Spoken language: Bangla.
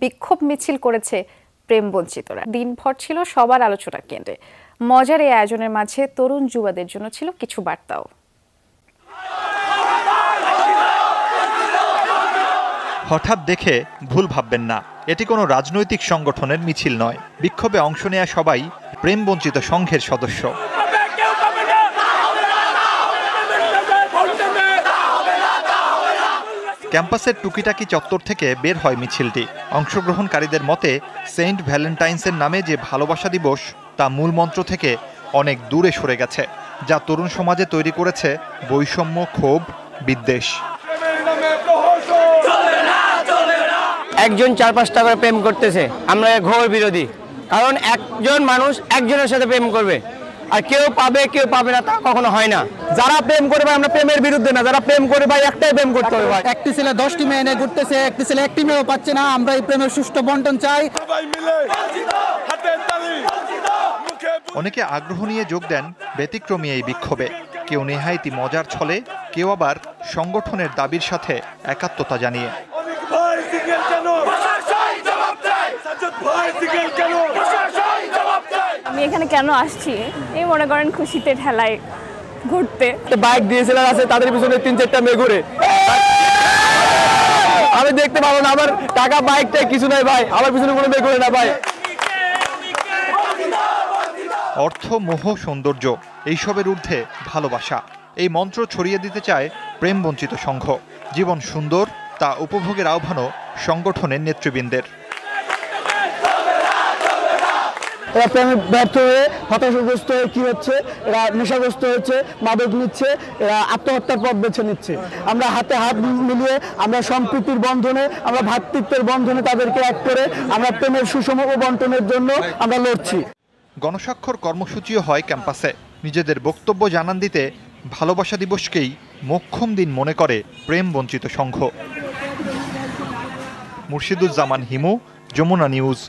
বিক্ষোভ মিছিল করেছে প্রেমবঞ্চিতরা। দিনভর ছিল সবার আলোচনার কেন্দ্রে। মজার এই আয়োজনের মাঝে তরুণ যুবাদের জন্য ছিল কিছু বার্তাও। হঠাৎ দেখে ভুল ভাববেন না, এটি কোনো রাজনৈতিক সংগঠনের মিছিল নয়। বিক্ষোভে অংশ নেয়া সবাই প্রেমবঞ্চিত সংঘের সদস্য। ক্যাম্পাসের টুকিটাকি চত্বর থেকে বের হয় মিছিলটি। অংশগ্রহণকারীদের মতে সেন্ট ভ্যালেন্টাইন্সের নামে যে ভালোবাসা দিবস তা মূল মন্ত্র থেকে অনেক দূরে সরে গেছে, যা তরুণ সমাজে তৈরি করেছে বৈষম্য, ক্ষোভ, বিদ্বেষ। একজন 4-5টা করে প্রেম করতেছে, আমরা ঘোর বিরোধী। কারণ একজন মানুষ একজনের সাথে প্রেম করবে, আর কেউ পাবে কেউ পাবে না, তা কখনো হয় না। যারা প্রেম করে ভাই, আমরা প্রেমের বিরুদ্ধে না। যারা প্রেম করে ভাই, একটাই প্রেম করতে হবে ভাই। একটি ছেলে 10টি মেয়ে এনে ঘুরতেছে, একটি ছেলে একটি মেয়েও পাচ্ছে না। আমরা এই প্রেমের সুষ্ঠু বন্টন চাই। অনেকে আগ্রহ নিয়ে যোগ দেন ব্যতিক্রমী এই বিক্ষোভে। কেউ নেহায়েতি মজার ছলে, কেউ আবার সংগঠনের দাবির সাথে একাত্মতা জানিয়ে। আমি এখানে কেন আসছি, এই মনে করেন খুশিতে ঠেলায় ঘুরতে। বাইক দিয়েছিল আছে, তাদের পিছনে 3-4টা মেয়ে ঘুরে। আমি দেখতে পাবো না, আমার টাকা বাইকটা কিছু নাই ভাই, আমার পিছনে কোনো মেয়ে ঘুরে না ভাই। অর্থ, মোহ, সৌন্দর্য এইসবের ঊর্ধ্বে ভালোবাসা, এই মন্ত্র ছড়িয়ে দিতে চায় প্রেমবঞ্চিত সংঘ। জীবন সুন্দর, তা উপভোগের আহ্বানও সংগঠনের নেতৃবৃন্দের। এরা প্রেমে ব্যর্থ হয়ে হতাশাগ্রস্ত হয়ে কি হচ্ছে, এরা নেশাগ্রস্ত হচ্ছে, মাদক নিচ্ছে, এরা আত্মহত্যার পথ বেছে নিচ্ছে। আমরা হাতে হাত মিলিয়ে, আমরা সম্প্রীতির বন্ধনে, আমরা ভ্রাতৃত্বের বন্ধনে তাদেরকে এক করে আমরা প্রেমের সুষম বন্টনের জন্য আমরা লড়ছি। গণস্বাক্ষর কর্মসূচিও হয় ক্যাম্পাসে। নিজেদের বক্তব্য জানান দিতে ভালোবাসা দিবসকেই মোক্ষম দিন মনে করে প্রেমবঞ্চিত সংঘ। মুর্শিদুজ্জামান হিমু, যমুনা নিউজ।